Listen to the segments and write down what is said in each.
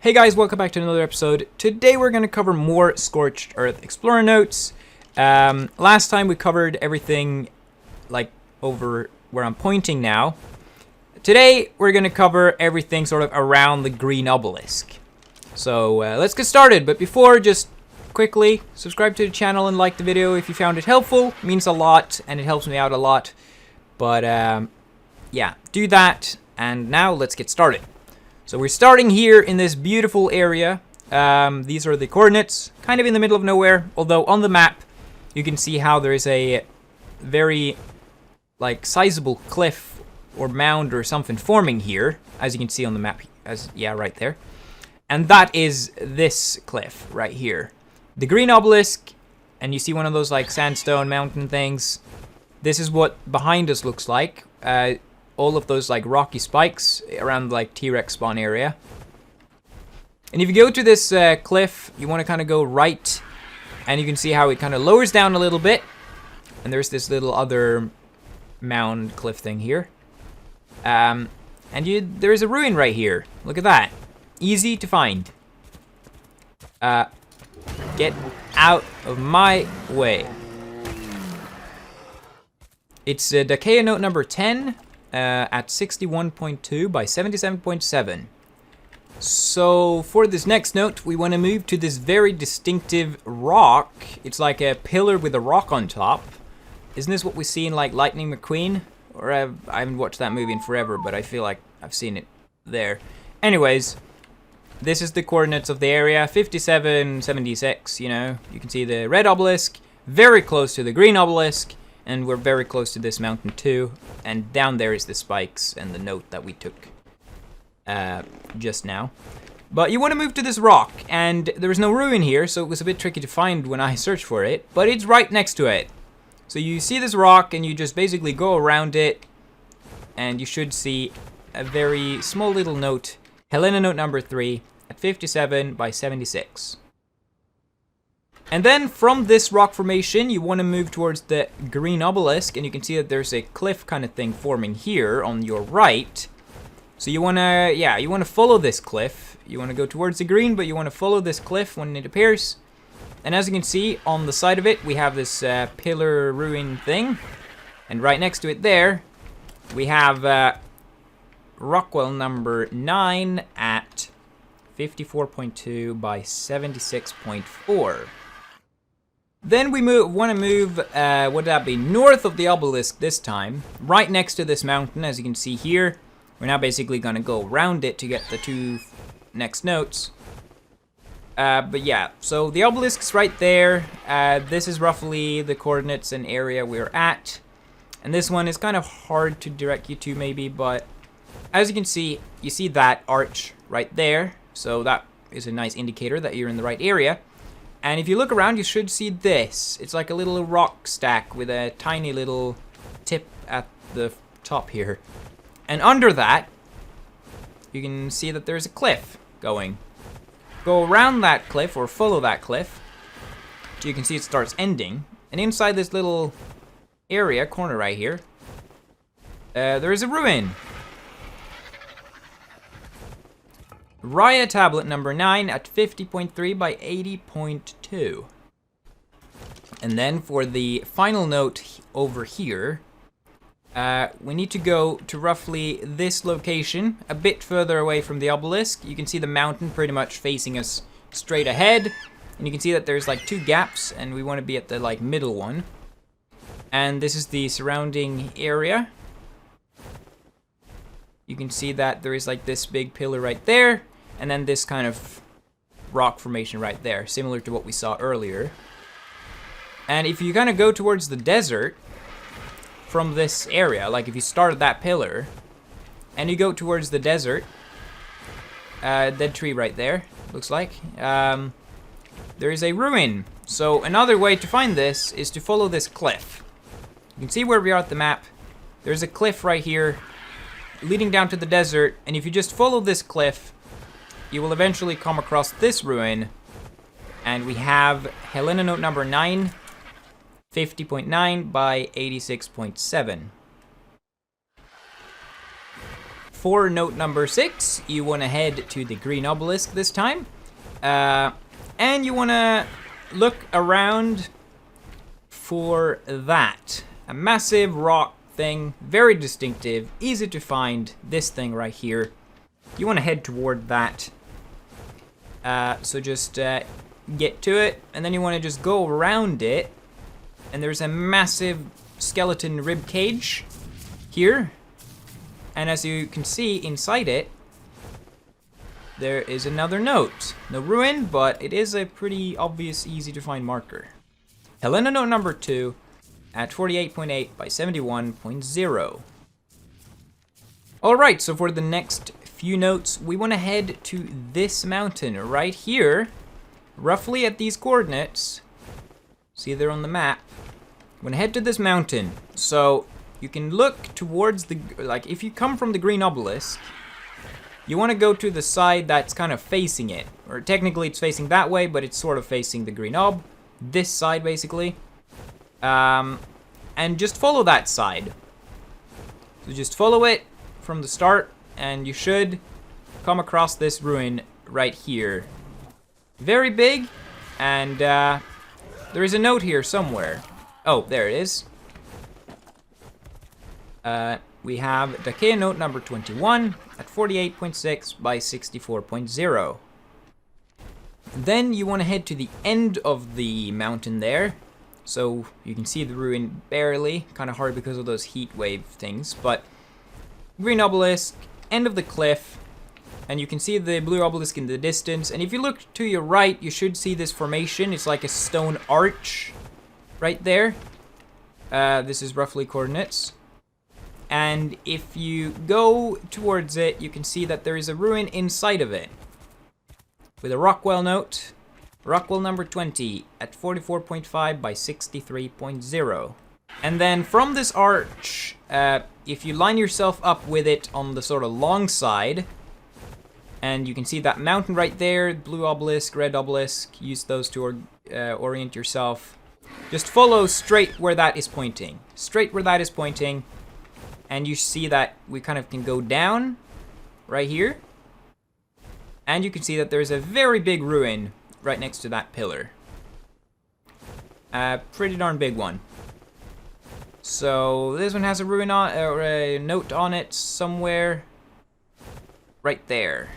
Hey guys, welcome back to another episode. Today we're going to cover more Scorched Earth Explorer notes. Last time we covered everything like over where I'm pointing now. Today we're going to cover everything sort of around the green obelisk. So let's get started, but before, just quickly subscribe to the channel and like the video if you found it helpful. It means a lot and it helps me out a lot. But yeah, do that, and now let's get started. So we're starting here in this beautiful area. These are the coordinates, kind of in the middle of nowhere. Although on the map, you can see how there is a very, like, sizable cliff or mound or something forming here, as you can see on the map. Right there. And that is this cliff right here. The green obelisk, and you see one of those like sandstone mountain things. This is what behind us looks like. All of those like rocky spikes around like T-Rex spawn area. And if you go to this cliff, you want to kind of go right, and you can see how it kind of lowers down a little bit. And there's this little other mound cliff thing here. And there's a ruin right here. Look at that. Easy to find. Get out of my way. It's Dahkeya note number 10. At 61.2 by 77.7. So for this next note, we want to move to this very distinctive rock. It's like a pillar with a rock on top. Isn't this what we see in like Lightning McQueen? Or I haven't watched that movie in forever, but I feel like I've seen it there. Anyways, this is the coordinates of the area, 5776, you know. You can see the red obelisk, very close to the green obelisk. And we're very close to this mountain too. And down there is the spikes and the note that we took just now. But you want to move to this rock. And there was no ruin here, so it was a bit tricky to find when I searched for it. But it's right next to it. So you see this rock and you just basically go around it. And you should see a very small little note. Helena note number 3 at 57 by 76. And then from this rock formation, you want to move towards the green obelisk, and you can see that there's a cliff kind of thing forming here on your right. So you want to, follow this cliff. You want to go towards the green, but you want to follow this cliff when it appears. And as you can see, on the side of it, we have this pillar ruin thing. And right next to it there, we have Rockwell number 9 at 54.2 by 76.4. Then we want to move, what would that be, north of the obelisk this time, right next to this mountain, as you can see here. We're now basically going to go around it to get the two next notes. But yeah, so the obelisk's right there. This is roughly the coordinates and area we're at. And this one is kind of hard to direct you to maybe, but as you can see, you see that arch right there. So that is a nice indicator that you're in the right area. And if you look around, you should see this. It's like a little rock stack with a tiny little tip at the top here. And under that, you can see that there's a cliff going. Go around that cliff, or follow that cliff, so you can see it starts ending. And inside this little area, corner right here, there is a ruin. Raia Tablet number 9 at 50.3 by 80.2. And then for the final note over here, we need to go to roughly this location, a bit further away from the obelisk. You can see the mountain pretty much facing us straight ahead. And you can see that there's like two gaps, and we want to be at the like middle one. And this is the surrounding area. You can see that there is like this big pillar right there. And then this kind of rock formation right there, similar to what we saw earlier. And if you kind of go towards the desert from this area, like if you start at that pillar, and you go towards the desert, dead tree right there, looks like, there is a ruin. So another way to find this is to follow this cliff. You can see where we are at the map. There's a cliff right here, leading down to the desert, and if you just follow this cliff, you will eventually come across this ruin, and we have Helena note number 9, 50.9 by 86.7. for note number 6, you want to head to the green obelisk this time. And you want to look around for that. A massive rock thing, very distinctive, easy to find, this thing right here. You want to head toward that. So just get to it, and then you want to just go around it. And there's a massive skeleton rib cage here. And as you can see inside it, there is another note. No ruin, but it is a pretty obvious, easy to find marker. Helena note number 2 at 48.8 by 71.0. Alright, so for the next few notes, we want to head to this mountain right here, roughly at these coordinates. See there on the map. We're gonna head to this mountain. So you can look towards the, like if you come from the green obelisk, you want to go to the side that's kind of facing it. Or technically it's facing that way, but it's sort of facing the green ob. This side basically. And just follow that side. So just follow it from the start and you should come across this ruin right here. Very big, and there is a note here somewhere. Oh, there it is. We have Dahkeya note number 21 at 48.6 by 64.0. Then you want to head to the end of the mountain there. So you can see the ruin barely, kind of hard because of those heat wave things, but green obelisk, end of the cliff, and you can see the blue obelisk in the distance. And if you look to your right, you should see this formation. It's like a stone arch right there. This is roughly coordinates. And if you go towards it, you can see that there is a ruin inside of it with a Rockwell note. Rockwell number 20 at 44.5 by 63.0. And then from this arch, if you line yourself up with it on the sort of long side, and you can see that mountain right there, blue obelisk, red obelisk, use those to orient yourself. Just follow straight where that is pointing. Straight where that is pointing, and you see that we kind of can go down right here. And you can see that there's a very big ruin right next to that pillar. Pretty darn big one. So this one has a ruin on, or a note on it somewhere right there.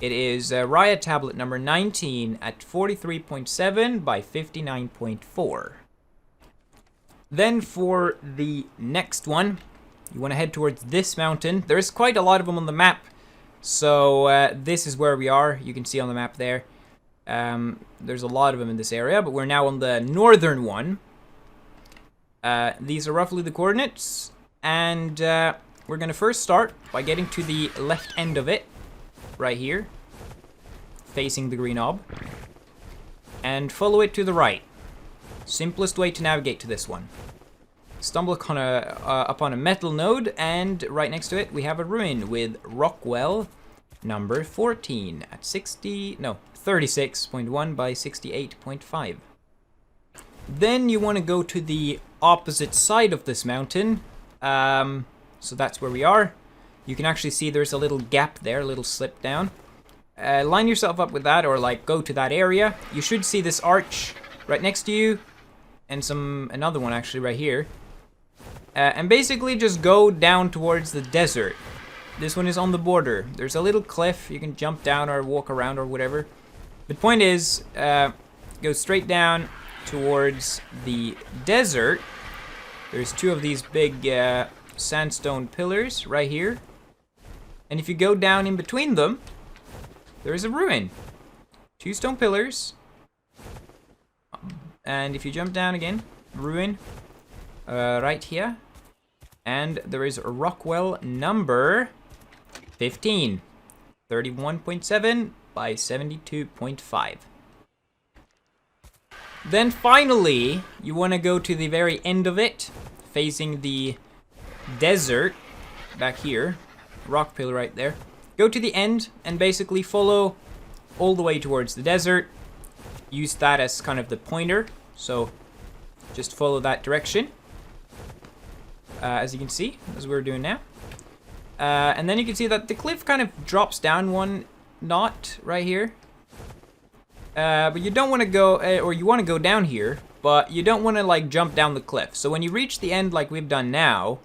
It is Raia Tablet number 19 at 43.7 by 59.4. Then for the next one, you want to head towards this mountain. There's quite a lot of them on the map. So this is where we are. You can see on the map there. There's a lot of them in this area, but we're now on the northern one. These are roughly the coordinates. And we're going to first start by getting to the left end of it. Right here. Facing the green ob. And follow it to the right. Simplest way to navigate to this one. Stumble upon a metal node, and right next to it we have a ruin with Rockwell number 14 at 36.1 by 68.5. Then you want to go to the opposite side of this mountain. So that's where we are. You can actually see there's a little gap there, a little slip down. Line yourself up with that, or like go to that area. You should see this arch right next to you, and another one actually right here. And basically just go down towards the desert. This one is on the border. There's a little cliff. You can jump down or walk around or whatever. The point is, go straight down towards the desert. There's two of these big sandstone pillars right here. And if you go down in between them, there is a ruin. Two stone pillars. And if you jump down again, ruin right here. And there is a Rockwell number 15. 31.7 by 72.5. Then finally, you want to go to the very end of it, facing the desert back here. Rock pillar right there. Go to the end and basically follow all the way towards the desert. Use that as kind of the pointer, so just follow that direction. as you can see, as we're doing now. And then you can see that the cliff kind of drops down 1 knot right here. But you don't want to go, or you want to go down here, but you don't want to like jump down the cliff. So when you reach the end like we've done now,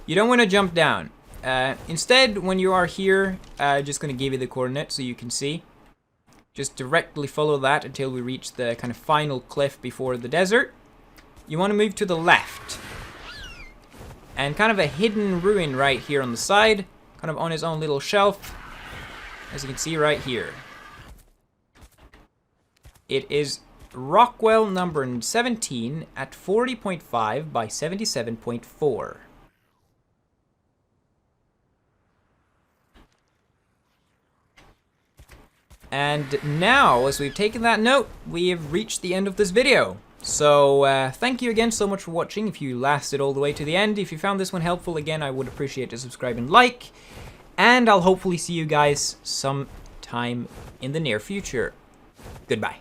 you don't want to jump down. Instead, when you are here, just going to give you the coordinates so you can see. Just directly follow that until we reach the kind of final cliff before the desert. You want to move to the left. And kind of a hidden ruin right here on the side, kind of on his own little shelf, as you can see right here. It is Rockwell number 17 at 40.5 by 77.4. And now, as we've taken that note, we have reached the end of this video. So, thank you again so much for watching, if you lasted all the way to the end. If you found this one helpful, again, I would appreciate a subscribe and like. And I'll hopefully see you guys sometime in the near future. Goodbye.